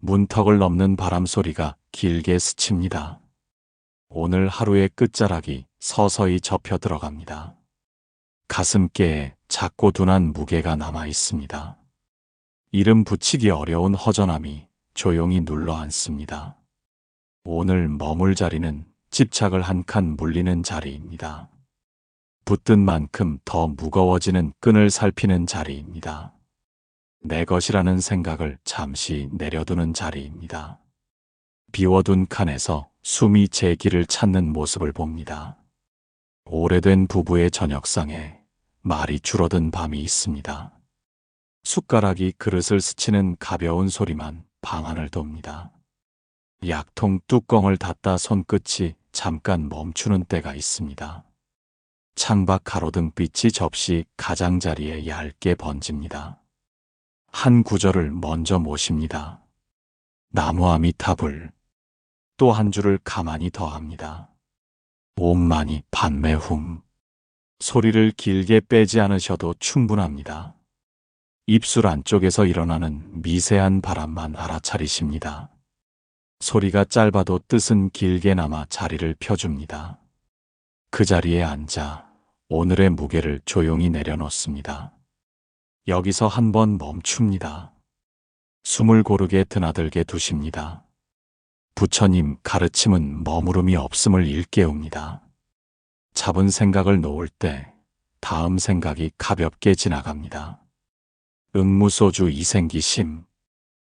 문턱을 넘는 바람 소리가 길게 스칩니다. 오늘 하루의 끝자락이 서서히 접혀 들어갑니다. 가슴께에 작고 둔한 무게가 남아 있습니다. 이름 붙이기 어려운 허전함이 조용히 눌러 앉습니다. 오늘 머물 자리는 집착을 한 칸 물리는 자리입니다. 붙든 만큼 더 무거워지는 끈을 살피는 자리입니다. 내 것이라는 생각을 잠시 내려두는 자리입니다. 비워둔 칸에서 숨이 제 길을 찾는 모습을 봅니다. 오래된 부부의 저녁상에 말이 줄어든 밤이 있습니다. 숟가락이 그릇을 스치는 가벼운 소리만 방안을 돕니다. 약통 뚜껑을 닫다 손끝이 잠깐 멈추는 때가 있습니다. 창밖 가로등빛이 접시 가장자리에 얇게 번집니다. 한 구절을 먼저 모십니다. 나무 아미타불. 또 한 줄을 가만히 더합니다. 옴마니 판매훔. 소리를 길게 빼지 않으셔도 충분합니다. 입술 안쪽에서 일어나는 미세한 바람만 알아차리십니다. 소리가 짧아도 뜻은 길게 남아 자리를 펴줍니다. 그 자리에 앉아 오늘의 무게를 조용히 내려놓습니다. 여기서 한번 멈춥니다. 숨을 고르게 드나들게 두십니다. 부처님 가르침은 머무름이 없음을 일깨웁니다. 잡은 생각을 놓을 때 다음 생각이 가볍게 지나갑니다. 응무소주 이생기심.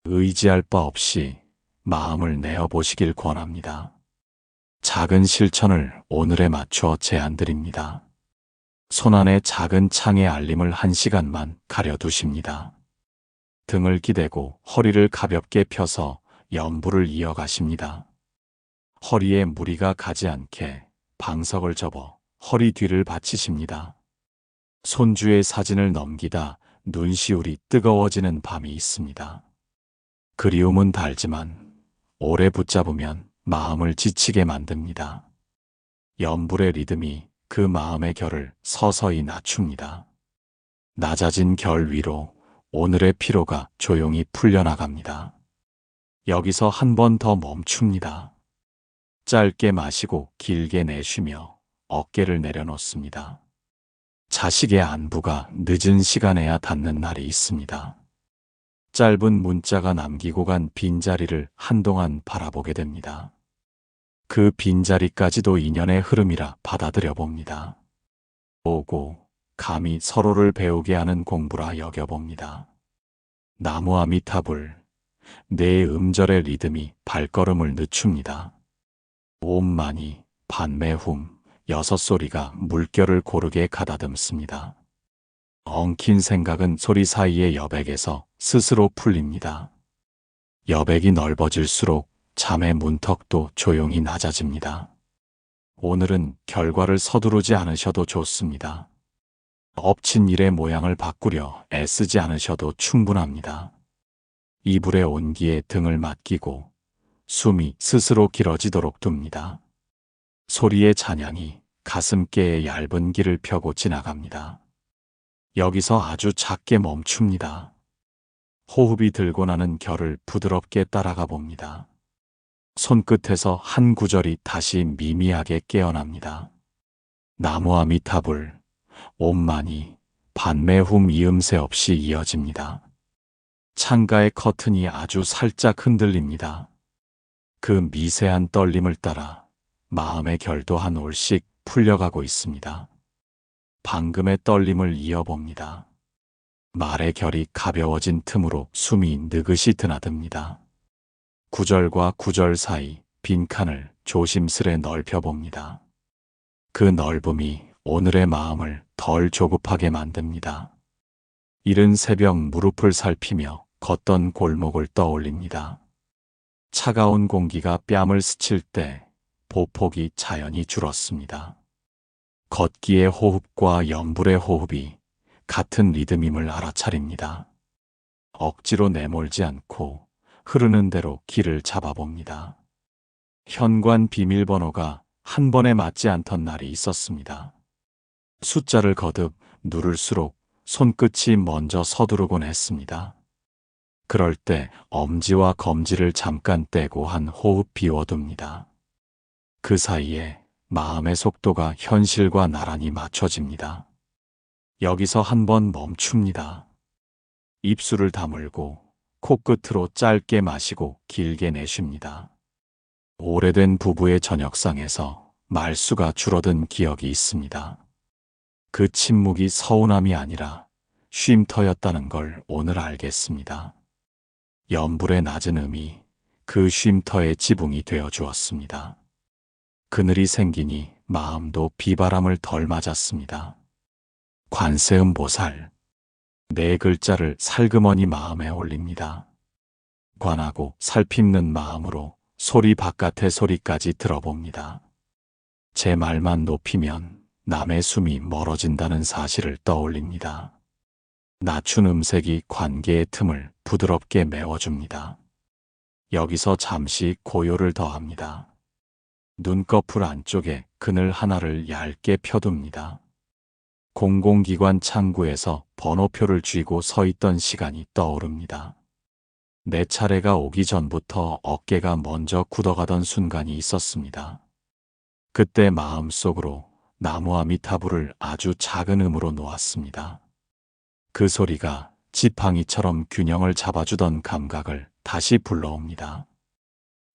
의지할 바 없이 마음을 내어보시길 권합니다. 작은 실천을 오늘에 맞춰 제안드립니다. 손안의 작은 창의 알림을 1시간만 가려두십니다. 등을 기대고 허리를 가볍게 펴서 연부를 이어가십니다. 허리에 무리가 가지 않게 방석을 접어 허리 뒤를 받치십니다. 손주의 사진을 넘기다 눈시울이 뜨거워지는 밤이 있습니다. 그리움은 달지만 오래 붙잡으면 마음을 지치게 만듭니다. 연불의 리듬이 그 마음의 결을 서서히 낮춥니다. 낮아진 결 위로 오늘의 피로가 조용히 풀려나갑니다. 여기서 한 번 더 멈춥니다. 짧게 마시고 길게 내쉬며 어깨를 내려놓습니다. 자식의 안부가 늦은 시간에야 닿는 날이 있습니다. 짧은 문자가 남기고 간 빈자리를 한동안 바라보게 됩니다. 그 빈자리까지도 인연의 흐름이라 받아들여 봅니다. 오고 감히 서로를 배우게 하는 공부라 여겨봅니다. 나무 아미타불. 내 음절의 리듬이 발걸음을 늦춥니다. 옴마니 판매훔. 6소리가 물결을 고르게 가다듬습니다. 엉킨 생각은 소리 사이의 여백에서 스스로 풀립니다. 여백이 넓어질수록 잠의 문턱도 조용히 낮아집니다. 오늘은 결과를 서두르지 않으셔도 좋습니다. 엎친 일의 모양을 바꾸려 애쓰지 않으셔도 충분합니다. 이불의 온기에 등을 맡기고 숨이 스스로 길어지도록 둡니다. 소리의 잔향이 가슴께의 얇은 길을 펴고 지나갑니다. 여기서 아주 작게 멈춥니다. 호흡이 들고 나는 결을 부드럽게 따라가 봅니다. 손끝에서 한 구절이 다시 미미하게 깨어납니다. 나무 아미타불. 옴마니 판매훔. 이음새 없이 이어집니다. 창가의 커튼이 아주 살짝 흔들립니다. 그 미세한 떨림을 따라 마음의 결도 한 올씩 풀려가고 있습니다. 방금의 떨림을 이어봅니다. 말의 결이 가벼워진 틈으로 숨이 느긋이 드나듭니다. 구절과 구절 사이 빈칸을 조심스레 넓혀봅니다. 그 넓음이 오늘의 마음을 덜 조급하게 만듭니다. 이른 새벽 무릎을 살피며 걷던 골목을 떠올립니다. 차가운 공기가 뺨을 스칠 때 보폭이 자연히 줄었습니다. 걷기의 호흡과 연불의 호흡이 같은 리듬임을 알아차립니다. 억지로 내몰지 않고 흐르는 대로 길을 잡아봅니다. 현관 비밀번호가 한 번에 맞지 않던 날이 있었습니다. 숫자를 거듭 누를수록 손끝이 먼저 서두르곤 했습니다. 그럴 때 엄지와 검지를 잠깐 떼고 한 호흡 비워둡니다. 그 사이에 마음의 속도가 현실과 나란히 맞춰집니다. 여기서 한번 멈춥니다. 입술을 다물고 코끝으로 짧게 마시고 길게 내쉽니다. 오래된 부부의 저녁상에서 말수가 줄어든 기억이 있습니다. 그 침묵이 서운함이 아니라 쉼터였다는 걸 오늘 알겠습니다. 연불의 낮은 음이 그 쉼터의 지붕이 되어 주었습니다. 그늘이 생기니 마음도 비바람을 덜 맞았습니다. 관세음보살. 네 글자를 살그머니 마음에 올립니다. 관하고 살핍는 마음으로 소리 바깥의 소리까지 들어봅니다. 제 말만 높이면 남의 숨이 멀어진다는 사실을 떠올립니다. 낮춘 음색이 관계의 틈을 부드럽게 메워줍니다. 여기서 잠시 고요를 더합니다. 눈꺼풀 안쪽에 그늘 하나를 얇게 펴둡니다. 공공기관 창구에서 번호표를 쥐고 서 있던 시간이 떠오릅니다. 내 차례가 오기 전부터 어깨가 먼저 굳어가던 순간이 있었습니다. 그때 마음속으로 나무 아미타불을 아주 작은 음으로 놓았습니다. 그 소리가 지팡이처럼 균형을 잡아주던 감각을 다시 불러옵니다.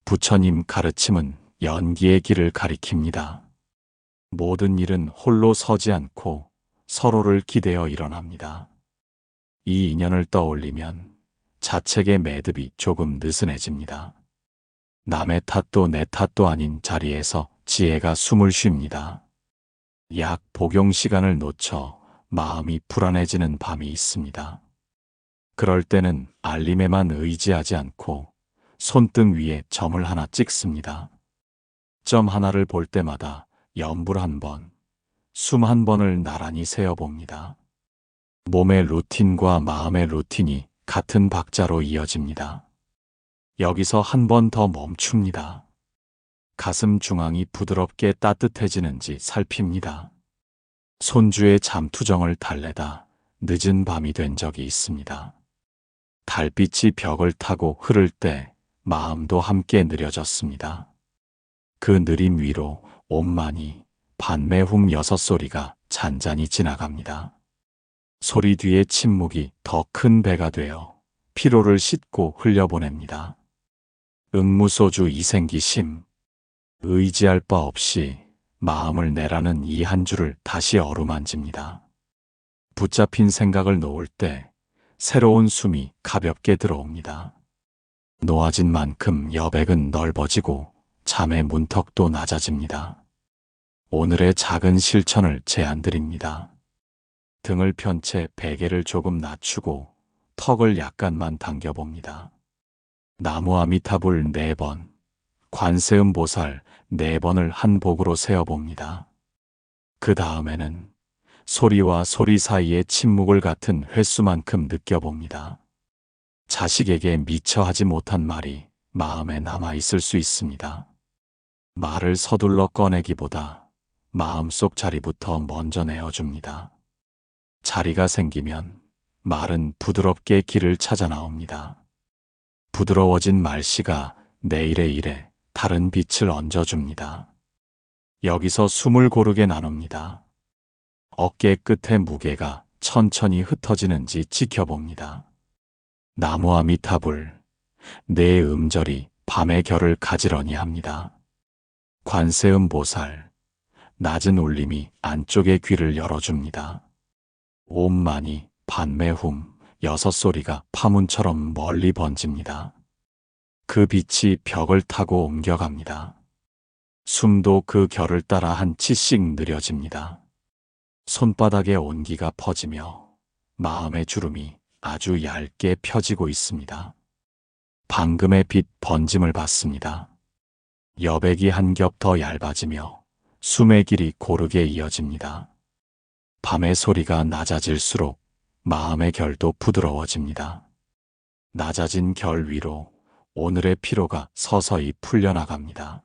부처님 가르침은 연기의 길을 가리킵니다. 모든 일은 홀로 서지 않고 서로를 기대어 일어납니다. 이 인연을 떠올리면 자책의 매듭이 조금 느슨해집니다. 남의 탓도 내 탓도 아닌 자리에서 지혜가 숨을 쉽니다. 약 복용 시간을 놓쳐 마음이 불안해지는 밤이 있습니다. 그럴 때는 알림에만 의지하지 않고 손등 위에 점을 하나 찍습니다. 점 하나를 볼 때마다 연불 한 번, 숨 한 번을 나란히 세어봅니다. 몸의 루틴과 마음의 루틴이 같은 박자로 이어집니다. 여기서 한 번 더 멈춥니다. 가슴 중앙이 부드럽게 따뜻해지는지 살핍니다. 손주의 잠투정을 달래다 늦은 밤이 된 적이 있습니다. 달빛이 벽을 타고 흐를 때 마음도 함께 느려졌습니다. 그 느림 위로 옴마니 반매훔 6소리가 잔잔히 지나갑니다. 소리 뒤에 침묵이 더 큰 배가 되어 피로를 씻고 흘려보냅니다. 응무소주 이생기심. 의지할 바 없이 마음을 내라는 이 한 줄을 다시 어루만집니다. 붙잡힌 생각을 놓을 때 새로운 숨이 가볍게 들어옵니다. 놓아진 만큼 여백은 넓어지고 잠의 문턱도 낮아집니다. 오늘의 작은 실천을 제안드립니다. 등을 편 채 베개를 조금 낮추고 턱을 약간만 당겨봅니다. 나무 아미타불 4번, 관세음보살 4번을 한 복으로 세어봅니다. 그 다음에는 소리와 소리 사이의 침묵을 같은 횟수만큼 느껴봅니다. 자식에게 미처 하지 못한 말이 마음에 남아있을 수 있습니다. 말을 서둘러 꺼내기보다 마음속 자리부터 먼저 내어줍니다. 자리가 생기면 말은 부드럽게 길을 찾아 나옵니다. 부드러워진 말씨가 내일의 일에 다른 빛을 얹어줍니다. 여기서 숨을 고르게 나눕니다. 어깨 끝의 무게가 천천히 흩어지는지 지켜봅니다. 나무 아미타불, 내 음절이 밤의 결을 가지런히 합니다. 관세음보살, 낮은 울림이 안쪽의 귀를 열어줍니다. 옴마니 반매훔 6소리가 파문처럼 멀리 번집니다. 그 빛이 벽을 타고 옮겨갑니다. 숨도 그 결을 따라 한 치씩 느려집니다. 손바닥에 온기가 퍼지며 마음의 주름이 아주 얇게 펴지고 있습니다. 방금의 빛 번짐을 받습니다. 여백이 한 겹 더 얇아지며 숨의 길이 고르게 이어집니다. 밤의 소리가 낮아질수록 마음의 결도 부드러워집니다. 낮아진 결 위로 오늘의 피로가 서서히 풀려나갑니다.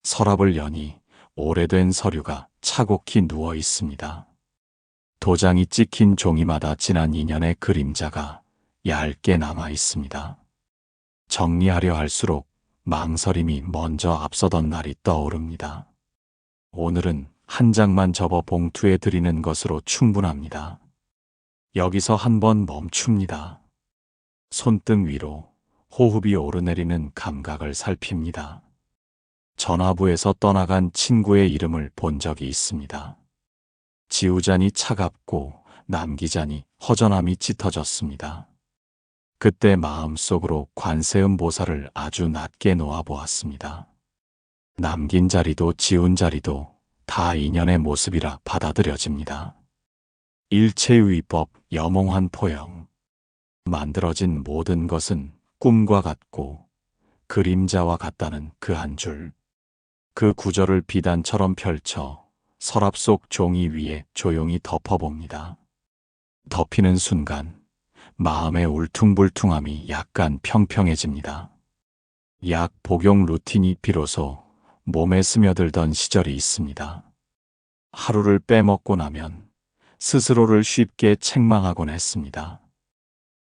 서랍을 여니 오래된 서류가 차곡히 누워 있습니다. 도장이 찍힌 종이마다 지난 인연의 그림자가 얇게 남아 있습니다. 정리하려 할수록 망설임이 먼저 앞서던 날이 떠오릅니다. 오늘은 한 장만 접어 봉투에 드리는 것으로 충분합니다. 여기서 한번 멈춥니다. 손등 위로 호흡이 오르내리는 감각을 살핍니다. 전화부에서 떠나간 친구의 이름을 본 적이 있습니다. 지우자니 차갑고 남기자니 허전함이 짙어졌습니다. 그때 마음속으로 관세음 보살을 아주 낮게 놓아보았습니다. 남긴 자리도 지운 자리도 다 인연의 모습이라 받아들여집니다. 일체유의법 여몽한 포영. 만들어진 모든 것은 꿈과 같고 그림자와 같다는 그 한 줄. 그 구절을 비단처럼 펼쳐 서랍 속 종이 위에 조용히 덮어봅니다. 덮이는 순간 마음의 울퉁불퉁함이 약간 평평해집니다. 약 복용 루틴이 비로소 몸에 스며들던 시절이 있습니다. 하루를 빼먹고 나면 스스로를 쉽게 책망하곤 했습니다.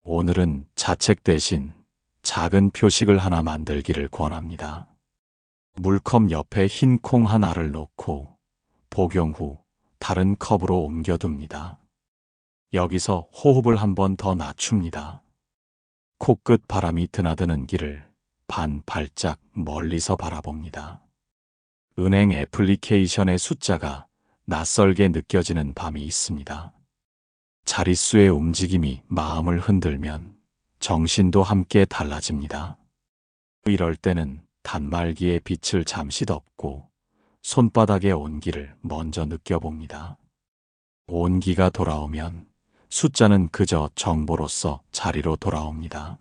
오늘은 자책 대신 작은 표식을 하나 만들기를 권합니다. 물컵 옆에 흰 콩 하나를 놓고 복용 후 다른 컵으로 옮겨둡니다. 여기서 호흡을 한 번 더 낮춥니다. 코끝 바람이 드나드는 길을 반 발짝 멀리서 바라봅니다. 은행 애플리케이션의 숫자가 낯설게 느껴지는 밤이 있습니다. 자릿수의 움직임이 마음을 흔들면 정신도 함께 달라집니다. 이럴 때는 단말기의 빛을 잠시 덮고 손바닥의 온기를 먼저 느껴봅니다. 온기가 돌아오면 숫자는 그저 정보로서 자리로 돌아옵니다.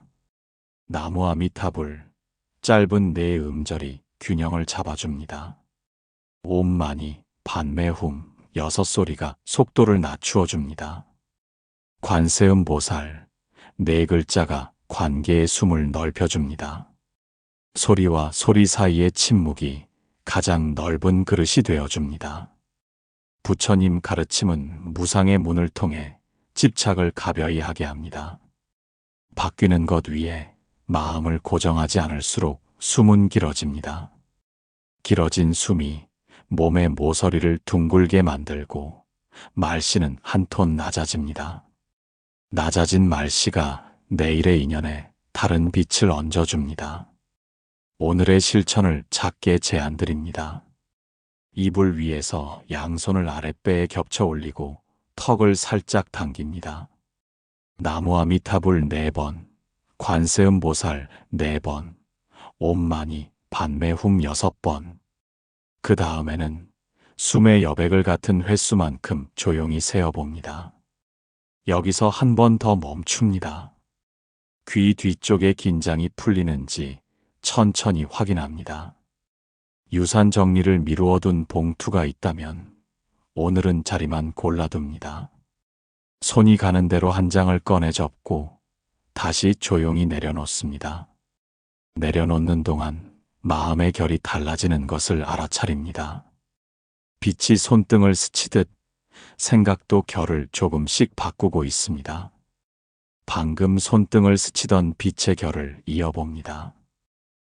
나무 아미타불, 짧은 네 음절이 균형을 잡아줍니다. 옴마니, 반매훔, 여섯 소리가 속도를 낮추어줍니다. 관세음 보살, 네 글자가 관계의 숨을 넓혀줍니다. 소리와 소리 사이의 침묵이 가장 넓은 그릇이 되어줍니다. 부처님 가르침은 무상의 문을 통해 집착을 가벼이 하게 합니다. 바뀌는 것 위에 마음을 고정하지 않을수록 숨은 길어집니다. 길어진 숨이 몸의 모서리를 둥글게 만들고 말씨는 한 톤 낮아집니다. 낮아진 말씨가 내일의 인연에 다른 빛을 얹어줍니다. 오늘의 실천을 작게 제안드립니다. 이불 위에서 양손을 아랫배에 겹쳐 올리고 턱을 살짝 당깁니다. 나무 아미타불 4번, 관세음 보살 4번, 옴마니 반매훔 6번. 그 다음에는 숨의 여백을 같은 횟수만큼 조용히 세어봅니다. 여기서 한 번 더 멈춥니다. 귀 뒤쪽의 긴장이 풀리는지 천천히 확인합니다. 유산 정리를 미루어둔 봉투가 있다면 오늘은 자리만 골라둡니다. 손이 가는 대로 한 장을 꺼내 접고 다시 조용히 내려놓습니다. 내려놓는 동안 마음의 결이 달라지는 것을 알아차립니다. 빛이 손등을 스치듯 생각도 결을 조금씩 바꾸고 있습니다. 방금 손등을 스치던 빛의 결을 이어봅니다.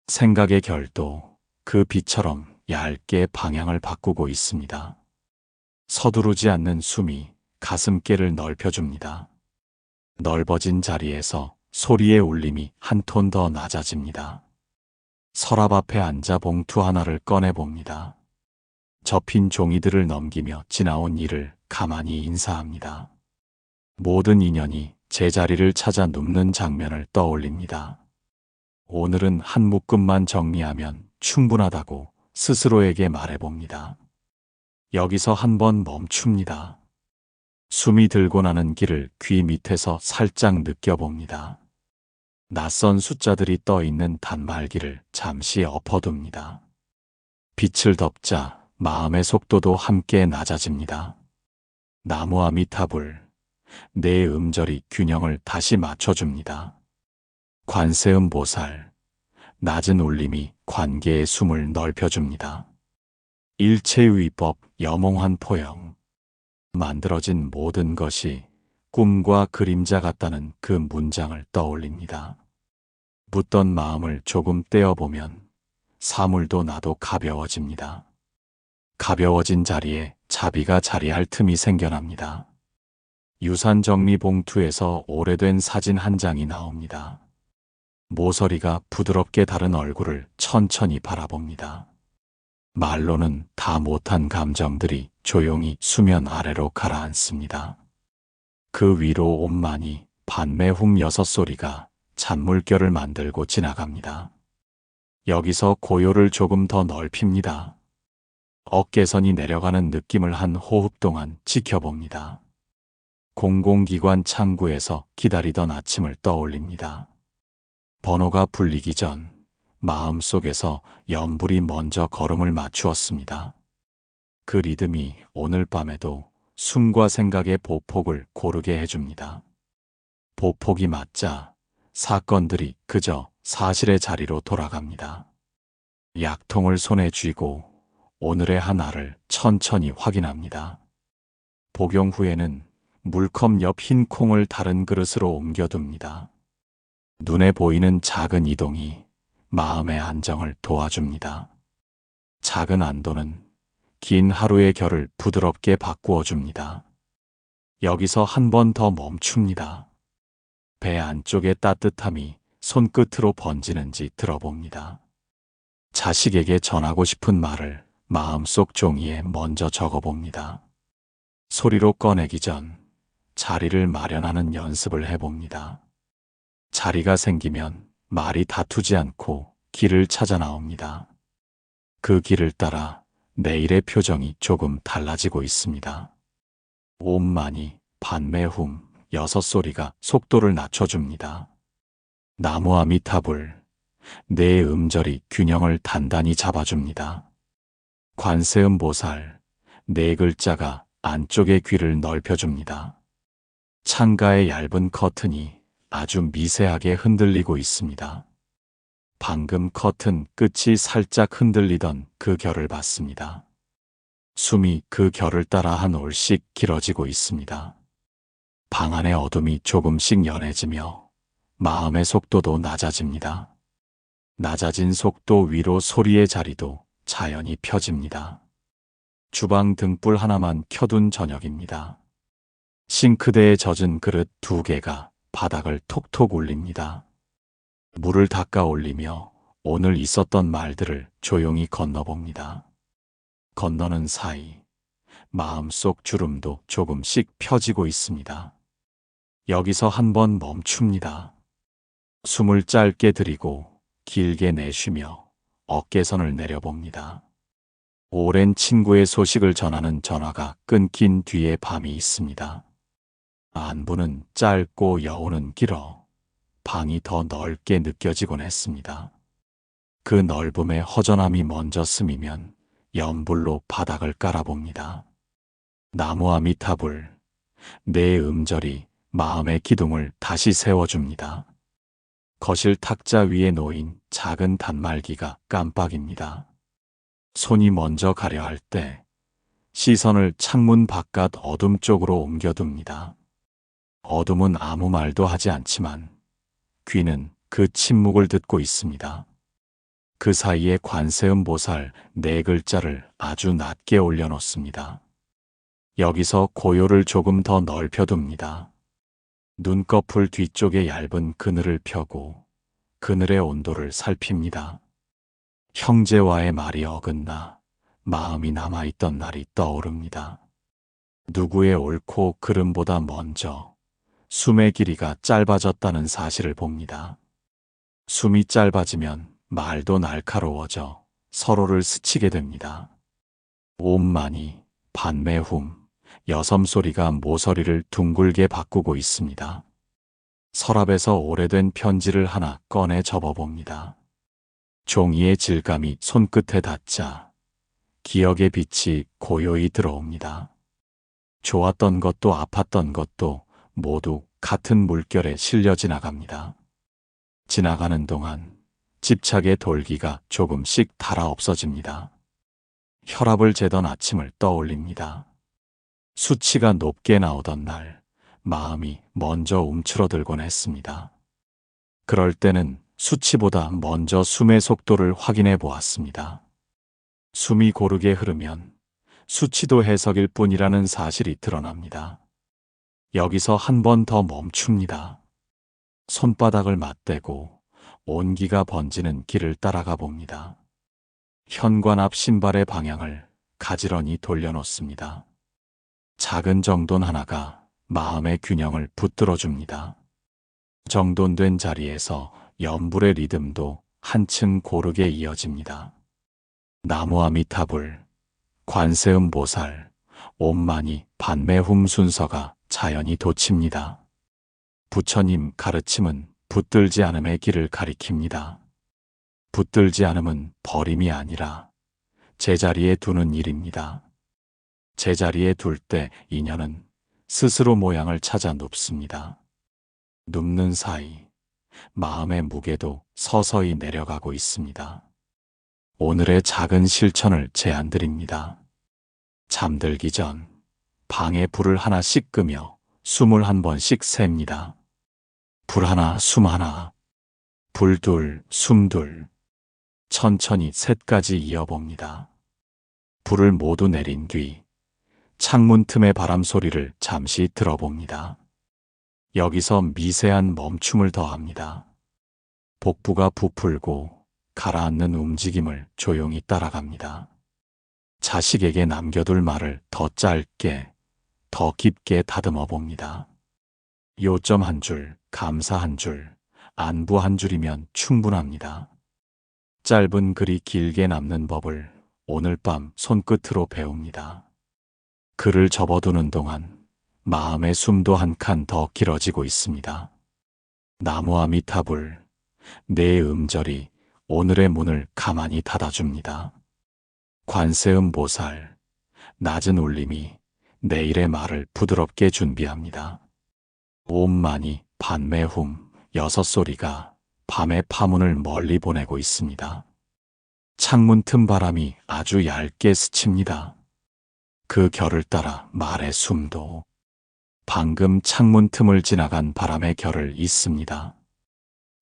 생각의 결도 그 빛처럼 얇게 방향을 바꾸고 있습니다. 서두르지 않는 숨이 가슴께를 넓혀줍니다. 넓어진 자리에서 소리의 울림이 한 톤 더 낮아집니다. 서랍 앞에 앉아 봉투 하나를 꺼내봅니다. 접힌 종이들을 넘기며 지나온 일을 가만히 인사합니다. 모든 인연이 제자리를 찾아 눕는 장면을 떠올립니다. 오늘은 한 묶음만 정리하면 충분하다고 스스로에게 말해봅니다. 여기서 한 번 멈춥니다. 숨이 들고 나는 길을 귀 밑에서 살짝 느껴봅니다. 낯선 숫자들이 떠있는 단말기를 잠시 엎어둡니다. 빛을 덮자 마음의 속도도 함께 낮아집니다. 나무 아미타불, 네 음절이 균형을 다시 맞춰줍니다. 관세음 보살, 낮은 울림이 관계의 숨을 넓혀줍니다. 일체유의법 여몽한 포영. 만들어진 모든 것이 꿈과 그림자 같다는 그 문장을 떠올립니다. 묻던 마음을 조금 떼어보면 사물도 나도 가벼워집니다. 가벼워진 자리에 자비가 자리할 틈이 생겨납니다. 유산 정리 봉투에서 오래된 사진 한 장이 나옵니다. 모서리가 부드럽게 다른 얼굴을 천천히 바라봅니다. 말로는 다 못한 감정들이 조용히 수면 아래로 가라앉습니다. 그 위로 옷만이 반매훔 여섯 소리가 잔물결을 만들고 지나갑니다. 여기서 고요를 조금 더 넓힙니다. 어깨선이 내려가는 느낌을 한 호흡 동안 지켜봅니다. 공공기관 창구에서 기다리던 아침을 떠올립니다. 번호가 불리기 전 마음속에서 연불이 먼저 걸음을 맞추었습니다. 그 리듬이 오늘 밤에도 숨과 생각의 보폭을 고르게 해줍니다. 보폭이 맞자 사건들이 그저 사실의 자리로 돌아갑니다. 약통을 손에 쥐고 오늘의 하나를 천천히 확인합니다. 복용 후에는 물컵 옆 흰 콩을 다른 그릇으로 옮겨둡니다. 눈에 보이는 작은 이동이 마음의 안정을 도와줍니다. 작은 안도는 긴 하루의 결을 부드럽게 바꾸어 줍니다. 여기서 한 번 더 멈춥니다. 배 안쪽의 따뜻함이 손끝으로 번지는지 들어봅니다. 자식에게 전하고 싶은 말을 마음속 종이에 먼저 적어봅니다. 소리로 꺼내기 전 자리를 마련하는 연습을 해봅니다. 자리가 생기면 말이 다투지 않고 길을 찾아 나옵니다. 그 길을 따라 내일의 표정이 조금 달라지고 있습니다. 옷만이 반매훔 여섯 소리가 속도를 낮춰줍니다. 나무 아미타불 내 음절이 균형을 단단히 잡아줍니다. 관세음보살 네 글자가 안쪽의 귀를 넓혀줍니다. 창가의 얇은 커튼이 아주 미세하게 흔들리고 있습니다. 방금 커튼 끝이 살짝 흔들리던 그 결을 봤습니다. 숨이 그 결을 따라 한 올씩 길어지고 있습니다. 방 안의 어둠이 조금씩 연해지며 마음의 속도도 낮아집니다. 낮아진 속도 위로 소리의 자리도 자연히 펴집니다. 주방 등불 하나만 켜둔 저녁입니다. 싱크대에 젖은 그릇 두 개가 바닥을 톡톡 울립니다. 물을 닦아 올리며 오늘 있었던 말들을 조용히 건너봅니다. 건너는 사이 마음속 주름도 조금씩 펴지고 있습니다. 여기서 한 번 멈춥니다. 숨을 짧게 들이고 길게 내쉬며 어깨선을 내려봅니다. 오랜 친구의 소식을 전하는 전화가 끊긴 뒤에 밤이 있습니다. 안부는 짧고 여우는 길어 방이 더 넓게 느껴지곤 했습니다. 그 넓음에 허전함이 먼저 스미면 연불로 바닥을 깔아봅니다. 나무 아미타불 내 음절이 마음의 기둥을 다시 세워줍니다. 거실 탁자 위에 놓인 작은 단말기가 깜빡입니다. 손이 먼저 가려 할 때 시선을 창문 바깥 어둠 쪽으로 옮겨둡니다. 어둠은 아무 말도 하지 않지만 귀는 그 침묵을 듣고 있습니다. 그 사이에 관세음보살 네 글자를 아주 낮게 올려놓습니다. 여기서 고요를 조금 더 넓혀둡니다. 눈꺼풀 뒤쪽에 얇은 그늘을 펴고 그늘의 온도를 살핍니다. 형제와의 말이 어긋나 마음이 남아있던 날이 떠오릅니다. 누구의 옳고 그름보다 먼저 숨의 길이가 짧아졌다는 사실을 봅니다. 숨이 짧아지면 말도 날카로워져 서로를 스치게 됩니다. 옷만이 반매훔 여섬 소리가 모서리를 둥글게 바꾸고 있습니다. 서랍에서 오래된 편지를 하나 꺼내 접어봅니다. 종이의 질감이 손끝에 닿자 기억의 빛이 고요히 들어옵니다. 좋았던 것도 아팠던 것도 모두 같은 물결에 실려 지나갑니다. 지나가는 동안 집착의 돌기가 조금씩 닳아 없어집니다. 혈압을 재던 아침을 떠올립니다. 수치가 높게 나오던 날 마음이 먼저 움츠러들곤 했습니다. 그럴 때는 수치보다 먼저 숨의 속도를 확인해 보았습니다. 숨이 고르게 흐르면 수치도 해석일 뿐이라는 사실이 드러납니다. 여기서 한 번 더 멈춥니다. 손바닥을 맞대고 온기가 번지는 길을 따라가 봅니다. 현관 앞 신발의 방향을 가지런히 돌려놓습니다. 작은 정돈 하나가 마음의 균형을 붙들어줍니다. 정돈된 자리에서 연불의 리듬도 한층 고르게 이어집니다. 나무아미타불, 관세음보살, 옴마니 반매훔 순서가 자연히 돋칩니다. 부처님 가르침은 붙들지 않음의 길을 가리킵니다. 붙들지 않음은 버림이 아니라 제자리에 두는 일입니다. 제자리에 둘 때 인연은 스스로 모양을 찾아 눕습니다. 눕는 사이 마음의 무게도 서서히 내려가고 있습니다. 오늘의 작은 실천을 제안드립니다. 잠들기 전 방에 불을 하나씩 끄며 숨을 한 번씩 셉니다. 불 하나, 숨 하나, 불 둘, 숨 둘. 천천히 셋까지 이어봅니다. 불을 모두 내린 뒤 창문 틈의 바람 소리를 잠시 들어봅니다. 여기서 미세한 멈춤을 더합니다. 복부가 부풀고 가라앉는 움직임을 조용히 따라갑니다. 자식에게 남겨둘 말을 더 짧게, 더 깊게 다듬어 봅니다. 요점 한 줄, 감사 한 줄, 안부 한 줄이면 충분합니다. 짧은 글이 길게 남는 법을 오늘 밤 손끝으로 배웁니다. 글을 접어두는 동안 마음의 숨도 한 칸 더 길어지고 있습니다. 나무아미타불, 내 음절이 오늘의 문을 가만히 닫아줍니다. 관세음보살, 낮은 울림이 내일의 말을 부드럽게 준비합니다. 옴마니 반매훔, 여섯 소리가 밤의 파문을 멀리 보내고 있습니다. 창문 틈 바람이 아주 얇게 스칩니다. 그 결을 따라 말의 숨도 방금 창문 틈을 지나간 바람의 결을 잇습니다.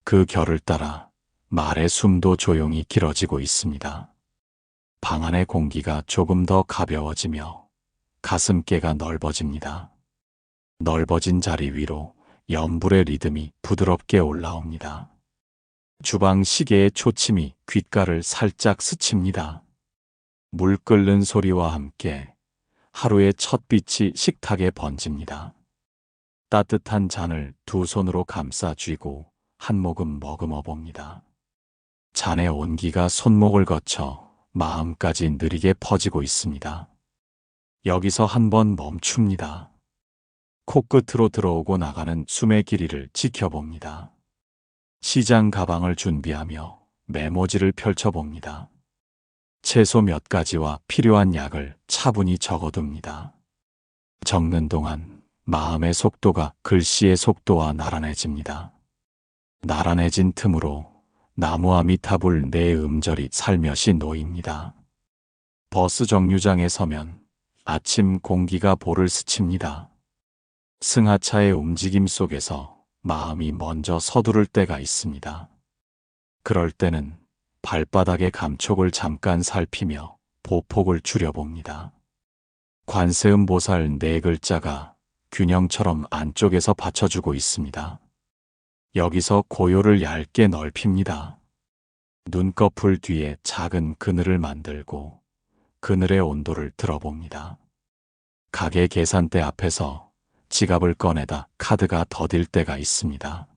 그 결을 따라 말의 숨도 조용히 길어지고 있습니다. 방 안의 공기가 조금 더 가벼워지며 가슴께가 넓어집니다. 넓어진 자리 위로 연불의 리듬이 부드럽게 올라옵니다. 주방 시계의 초침이 귓가를 살짝 스칩니다. 물 끓는 소리와 함께 하루의 첫 빛이 식탁에 번집니다. 따뜻한 잔을 두 손으로 감싸 쥐고 한 모금 머금어 봅니다. 잔의 온기가 손목을 거쳐 마음까지 느리게 퍼지고 있습니다. 여기서 한 번 멈춥니다. 코끝으로 들어오고 나가는 숨의 길이를 지켜봅니다. 시장 가방을 준비하며 메모지를 펼쳐봅니다. 채소 몇 가지와 필요한 약을 차분히 적어둡니다. 적는 동안 마음의 속도가 글씨의 속도와 나란해집니다. 나란해진 틈으로 나무아미타불 내 음절이 살며시 놓입니다. 버스 정류장에 서면 아침 공기가 볼을 스칩니다. 승하차의 움직임 속에서 마음이 먼저 서두를 때가 있습니다. 그럴 때는 발바닥의 감촉을 잠깐 살피며 보폭을 줄여봅니다. 관세음보살 네 글자가 균형처럼 안쪽에서 받쳐주고 있습니다. 여기서 고요를 얇게 넓힙니다. 눈꺼풀 뒤에 작은 그늘을 만들고 그늘의 온도를 들어봅니다. 가게 계산대 앞에서 지갑을 꺼내다 카드가 더딜 때가 있습니다.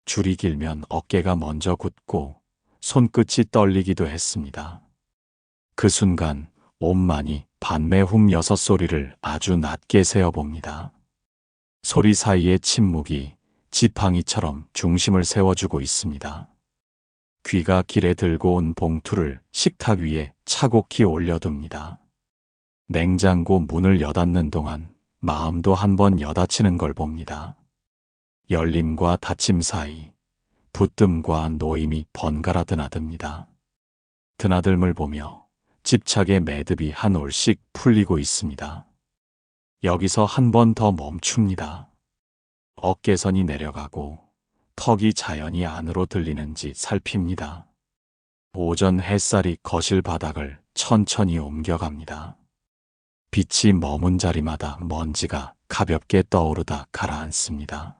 줄이 길면 어깨가 먼저 굳고 손끝이 떨리기도 했습니다. 그 순간 옴마니 반매훔 여섯 소리를 아주 낮게 세어봅니다. 소리 사이의 침묵이 지팡이처럼 중심을 세워주고 있습니다. 귀가 길에 들고 온 봉투를 식탁 위에 차곡히 올려둡니다. 냉장고 문을 여닫는 동안 마음도 한번 여닫히는 걸 봅니다. 열림과 닫힘 사이 붙듦과 노임이 번갈아 드나듭니다. 드나들물 보며 집착의 매듭이 한 올씩 풀리고 있습니다. 여기서 한 번 더 멈춥니다. 어깨선이 내려가고 턱이 자연히 안으로 들리는지 살핍니다. 오전 햇살이 거실 바닥을 천천히 옮겨갑니다. 빛이 머문 자리마다 먼지가 가볍게 떠오르다 가라앉습니다.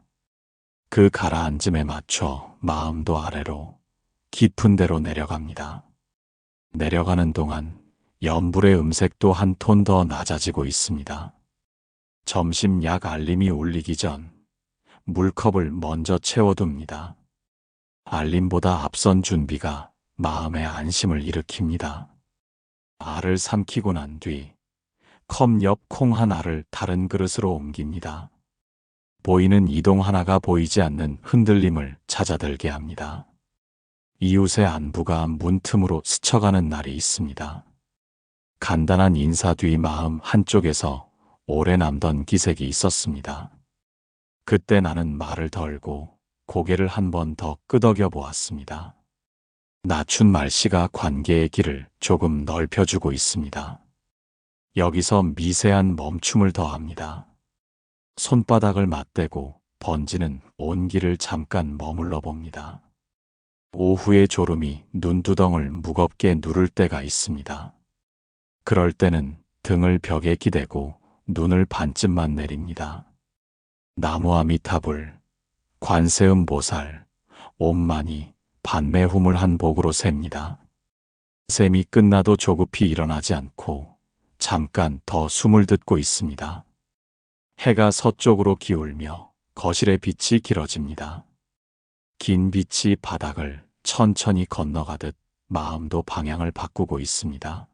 그 가라앉음에 맞춰 마음도 아래로 깊은 데로 내려갑니다. 내려가는 동안 연불의 음색도 한 톤 더 낮아지고 있습니다. 점심 약 알림이 울리기 전 물컵을 먼저 채워둡니다. 알림보다 앞선 준비가 마음의 안심을 일으킵니다. 알을 삼키고 난 뒤 컵 옆 콩 하나를 다른 그릇으로 옮깁니다. 보이는 이동 하나가 보이지 않는 흔들림을 잦아들게 합니다. 이웃의 안부가 문틈으로 스쳐가는 날이 있습니다. 간단한 인사 뒤 마음 한쪽에서 오래 남던 기색이 있었습니다. 그때 나는 말을 덜고 고개를 한 번 더 끄덕여 보았습니다. 낮춘 말씨가 관계의 길을 조금 넓혀주고 있습니다. 여기서 미세한 멈춤을 더합니다. 손바닥을 맞대고 번지는 온기를 잠깐 머물러 봅니다. 오후의 졸음이 눈두덩을 무겁게 누를 때가 있습니다. 그럴 때는 등을 벽에 기대고 눈을 반쯤만 내립니다. 나무아미타불, 관세음보살, 옴만이 반매후물한 복으로 셉니다. 셈이 끝나도 조급히 일어나지 않고 잠깐 더 숨을 듣고 있습니다. 해가 서쪽으로 기울며 거실의 빛이 길어집니다. 긴 빛이 바닥을 천천히 건너가듯 마음도 방향을 바꾸고 있습니다.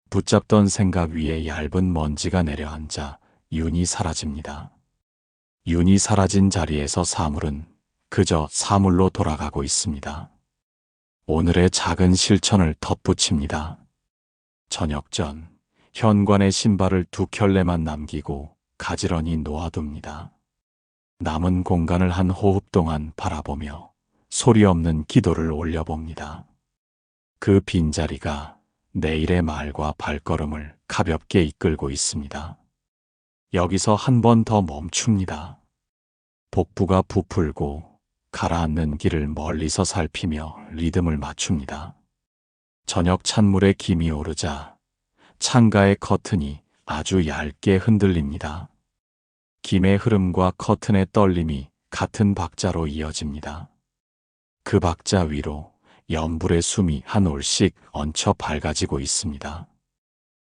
붙잡던 생각 위에 얇은 먼지가 내려앉아 윤이 사라집니다. 윤이 사라진 자리에서 사물은 그저 사물로 돌아가고 있습니다. 오늘의 작은 실천을 덧붙입니다. 저녁 전 현관에 신발을 2켤레만 남기고 가지런히 놓아둡니다. 남은 공간을 한 호흡 동안 바라보며 소리 없는 기도를 올려봅니다. 그 빈자리가 내일의 말과 발걸음을 가볍게 이끌고 있습니다. 여기서 한 번 더 멈춥니다. 복부가 부풀고 가라앉는 길을 멀리서 살피며 리듬을 맞춥니다. 저녁 찬물에 김이 오르자 창가의 커튼이 아주 얇게 흔들립니다. 김의 흐름과 커튼의 떨림이 같은 박자로 이어집니다. 그 박자 위로 연불의 숨이 한 올씩 얹혀 밝아지고 있습니다.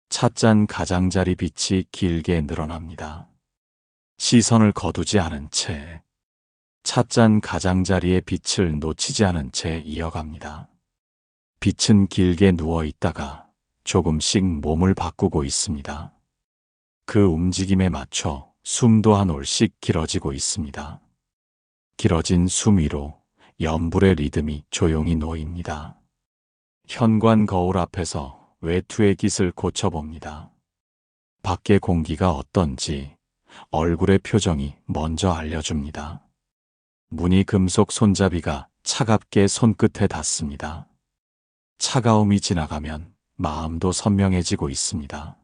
찻잔 가장자리 빛이 길게 늘어납니다. 시선을 거두지 않은 채 찻잔 가장자리의 빛을 놓치지 않은 채 이어갑니다. 빛은 길게 누워 있다가 조금씩 몸을 바꾸고 있습니다. 그 움직임에 맞춰 숨도 한 올씩 길어지고 있습니다. 길어진 숨 위로 연불의 리듬이 조용히 놓입니다. 현관 거울 앞에서 외투의 깃을 고쳐봅니다. 밖의 공기가 어떤지 얼굴의 표정이 먼저 알려줍니다. 무늬 금속 손잡이가 차갑게 손끝에 닿습니다. 차가움이 지나가면 마음도 선명해지고 있습니다.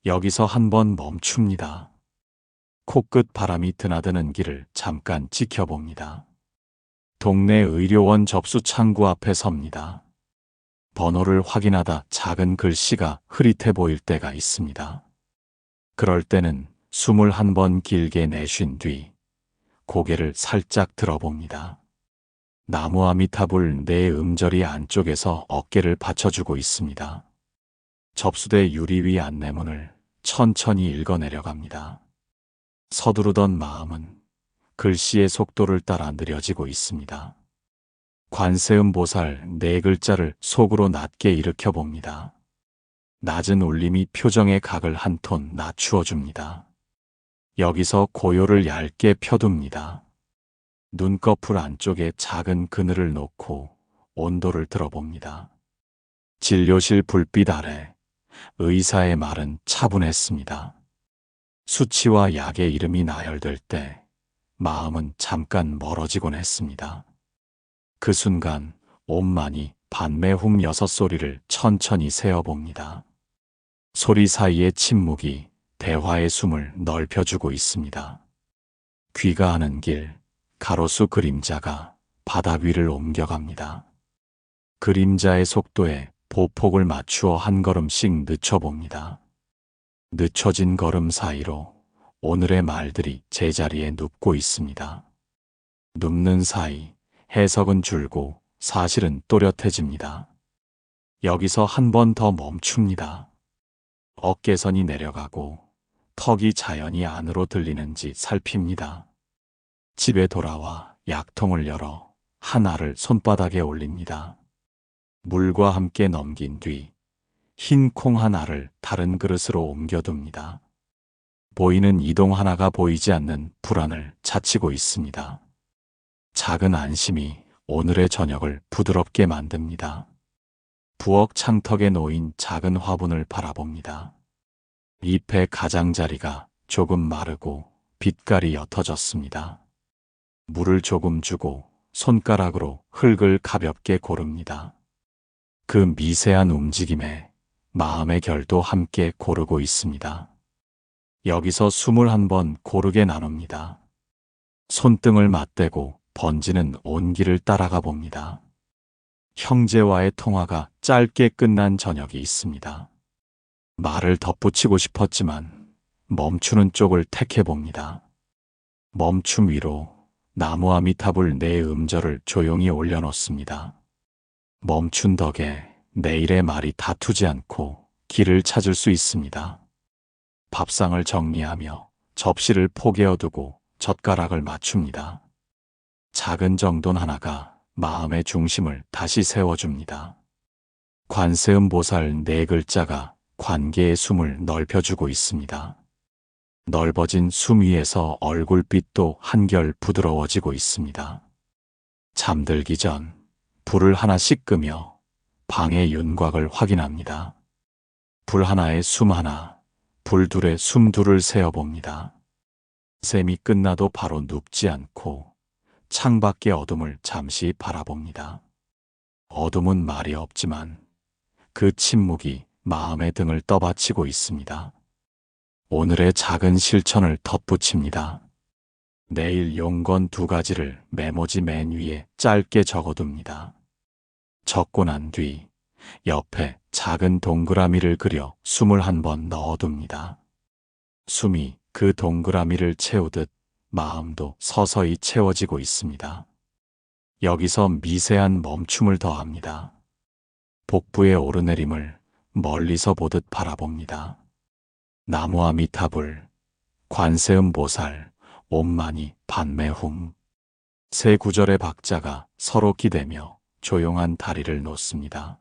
여기서 한 번 멈춥니다. 코끝 바람이 드나드는 길을 잠깐 지켜봅니다. 동네 의료원 접수 창구 앞에 섭니다. 번호를 확인하다 작은 글씨가 흐릿해 보일 때가 있습니다. 그럴 때는 숨을 한 번 길게 내쉰 뒤 고개를 살짝 들어봅니다. 나무아미타불 내 음절이 안쪽에서 어깨를 받쳐주고 있습니다. 접수대 유리 위 안내문을 천천히 읽어 내려갑니다. 서두르던 마음은 글씨의 속도를 따라 느려지고 있습니다. 관세음보살 4글자를 속으로 낮게 일으켜 봅니다. 낮은 울림이 표정의 각을 한 톤 낮추어 줍니다. 여기서 고요를 얇게 펴둡니다. 눈꺼풀 안쪽에 작은 그늘을 놓고 온도를 들어봅니다. 진료실 불빛 아래 의사의 말은 차분했습니다. 수치와 약의 이름이 나열될 때 마음은 잠깐 멀어지곤 했습니다. 그 순간 옴만이 반매훔 6소리를 천천히 세어봅니다. 소리 사이의 침묵이 대화의 숨을 넓혀주고 있습니다. 귀가하는 길, 가로수 그림자가 바닥 위를 옮겨갑니다. 그림자의 속도에 보폭을 맞추어 한 걸음씩 늦춰봅니다. 늦춰진 걸음 사이로 오늘의 말들이 제자리에 눕고 있습니다. 눕는 사이 해석은 줄고 사실은 또렷해집니다. 여기서 한 번 더 멈춥니다. 어깨선이 내려가고 턱이 자연히 안으로 들리는지 살핍니다. 집에 돌아와 약통을 열어 하나를 손바닥에 올립니다. 물과 함께 넘긴 뒤 흰 콩 하나를 다른 그릇으로 옮겨둡니다. 보이는 이동 하나가 보이지 않는 불안을 자치고 있습니다. 작은 안심이 오늘의 저녁을 부드럽게 만듭니다. 부엌 창턱에 놓인 작은 화분을 바라봅니다. 잎의 가장자리가 조금 마르고 빛깔이 옅어졌습니다. 물을 조금 주고 손가락으로 흙을 가볍게 고릅니다. 그 미세한 움직임에 마음의 결도 함께 고르고 있습니다. 여기서 숨을 한번 고르게 나눕니다. 손등을 맞대고 번지는 온기를 따라가 봅니다. 형제와의 통화가 짧게 끝난 저녁이 있습니다. 말을 덧붙이고 싶었지만 멈추는 쪽을 택해봅니다. 멈춤 위로 나무 아미타불 네 음절을 조용히 올려놓습니다. 멈춘 덕에 내일의 말이 다투지 않고 길을 찾을 수 있습니다. 밥상을 정리하며 접시를 포개어두고 젓가락을 맞춥니다. 작은 정돈 하나가 마음의 중심을 다시 세워줍니다. 관세음 보살 네 글자가 관계의 숨을 넓혀주고 있습니다. 넓어진 숨 위에서 얼굴빛도 한결 부드러워지고 있습니다. 잠들기 전 불을 하나씩 끄며 방의 윤곽을 확인합니다. 불 하나에 숨 하나, 불 둘에 숨 둘을 세어봅니다. 셈이 끝나도 바로 눕지 않고 창밖의 어둠을 잠시 바라봅니다. 어둠은 말이 없지만 그 침묵이 마음의 등을 떠받치고 있습니다. 오늘의 작은 실천을 덧붙입니다. 내일 용건 2가지를 메모지 맨 위에 짧게 적어둡니다. 적고 난 뒤 옆에 작은 동그라미를 그려 숨을 한번 넣어둡니다. 숨이 그 동그라미를 채우듯 마음도 서서히 채워지고 있습니다. 여기서 미세한 멈춤을 더합니다. 복부의 오르내림을 멀리서 보듯 바라봅니다. 나무 아미타불, 관세음 보살, 옴마니 반매훔. 세 구절의 박자가 서로 기대며 조용한 다리를 놓습니다.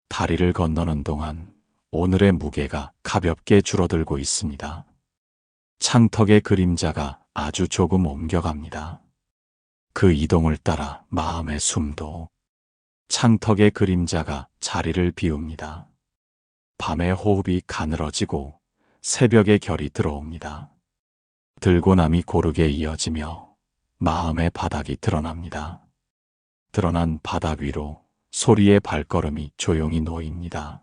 다리를 건너는 동안 오늘의 무게가 가볍게 줄어들고 있습니다. 창턱의 그림자가 아주 조금 옮겨갑니다. 그 이동을 따라 마음의 숨도 창턱의 그림자가 자리를 비웁니다. 밤의 호흡이 가늘어지고 새벽의 결이 들어옵니다. 들고 남이 고르게 이어지며 마음의 바닥이 드러납니다. 드러난 바닥 위로 소리의 발걸음이 조용히 놓입니다.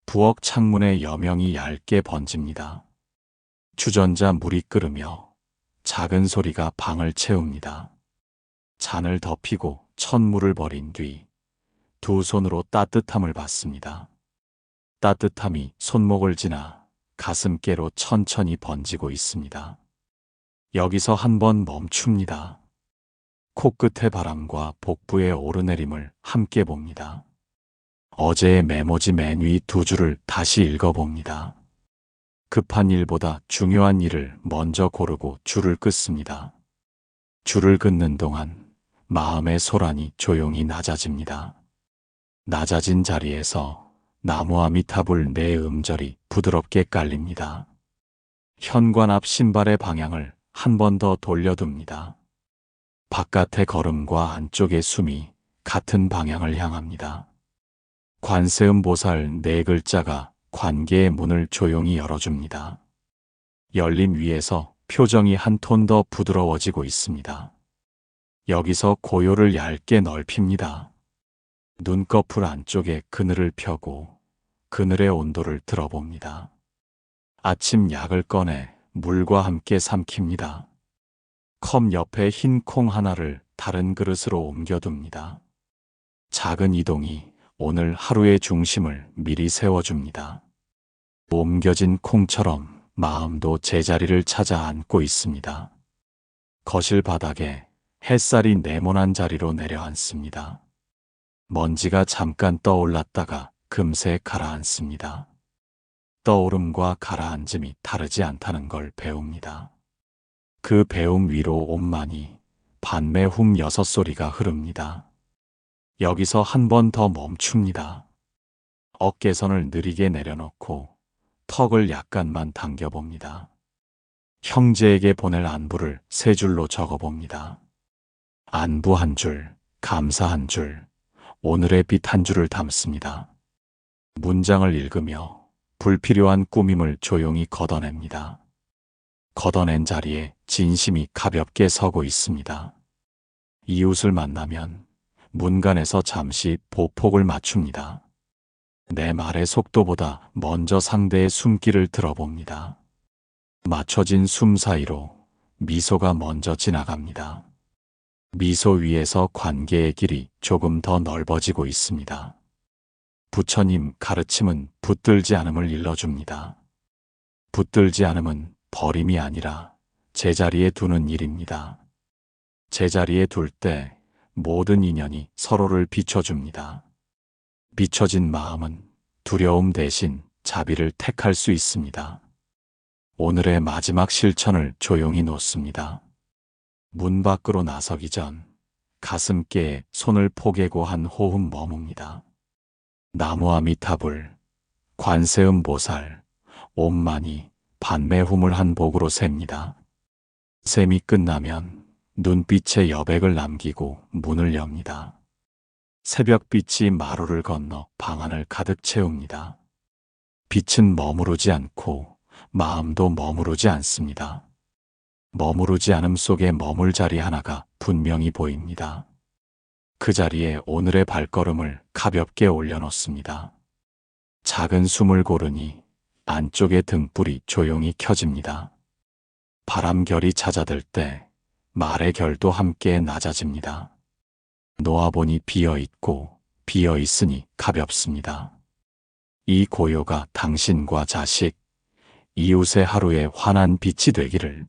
부엌 창문에 여명이 얇게 번집니다. 주전자 물이 끓으며 작은 소리가 방을 채웁니다. 잔을 덮이고 첫물을 버린 뒤 두 손으로 따뜻함을 받습니다. 따뜻함이 손목을 지나 가슴께로 천천히 번지고 있습니다. 여기서 한번 멈춥니다. 코끝의 바람과 복부의 오르내림을 함께 봅니다. 어제의 메모지 맨 위 2줄을 다시 읽어봅니다. 급한 일보다 중요한 일을 먼저 고르고 줄을 끊습니다. 줄을 끊는 동안 마음의 소란이 조용히 낮아집니다. 낮아진 자리에서 나무 아미타불 네 음절이 부드럽게 깔립니다. 현관 앞 신발의 방향을 한 번 더 돌려둡니다. 바깥의 걸음과 안쪽의 숨이 같은 방향을 향합니다. 관세음 보살 네 글자가 관계의 문을 조용히 열어줍니다. 열림 위에서 표정이 한 톤 더 부드러워지고 있습니다. 여기서 고요를 얇게 넓힙니다. 눈꺼풀 안쪽에 그늘을 펴고 그늘의 온도를 들어봅니다. 아침 약을 꺼내 물과 함께 삼킵니다. 컵 옆에 흰 콩 하나를 다른 그릇으로 옮겨둡니다. 작은 이동이 오늘 하루의 중심을 미리 세워줍니다. 옮겨진 콩처럼 마음도 제자리를 찾아 앉고 있습니다. 거실 바닥에 햇살이 네모난 자리로 내려앉습니다. 먼지가 잠깐 떠올랐다가 금세 가라앉습니다. 떠오름과 가라앉음이 다르지 않다는 걸 배웁니다. 그 배움 위로 온만이 반매훔 6소리가 흐릅니다. 여기서 한 번 더 멈춥니다. 어깨선을 느리게 내려놓고 턱을 약간만 당겨봅니다. 형제에게 보낼 안부를 3줄로 적어봅니다. 안부 1줄, 감사 1줄, 오늘의 빛 1줄을 담습니다. 문장을 읽으며 불필요한 꾸밈을 조용히 걷어냅니다. 걷어낸 자리에 진심이 가볍게 서고 있습니다. 이웃을 만나면 문간에서 잠시 보폭을 맞춥니다. 내 말의 속도보다 먼저 상대의 숨길을 들어봅니다. 맞춰진 숨 사이로 미소가 먼저 지나갑니다. 미소 위에서 관계의 길이 조금 더 넓어지고 있습니다. 부처님 가르침은 붙들지 않음을 일러줍니다. 붙들지 않음은 버림이 아니라 제자리에 두는 일입니다. 제자리에 둘 때 모든 인연이 서로를 비춰줍니다. 비춰진 마음은 두려움 대신 자비를 택할 수 있습니다. 오늘의 마지막 실천을 조용히 놓습니다. 문 밖으로 나서기 전 가슴께에 손을 포개고 한 호흡 머뭅니다. 나무아미타불, 관세음보살, 옴만이 반매훔을 한 복으로 셉니다. 셈이 끝나면 눈빛에 여백을 남기고 문을 엽니다. 새벽빛이 마루를 건너 방 안을 가득 채웁니다. 빛은 머무르지 않고 마음도 머무르지 않습니다. 머무르지 않음 속에 머물 자리 하나가 분명히 보입니다. 그 자리에 오늘의 발걸음을 가볍게 올려놓습니다. 작은 숨을 고르니 안쪽의 등불이 조용히 켜집니다. 바람결이 잦아들 때 말의 결도 함께 낮아집니다. 놓아보니 비어있고 비어있으니 가볍습니다. 이 고요가 당신과 자식, 이웃의 하루에 환한 빛이 되기를.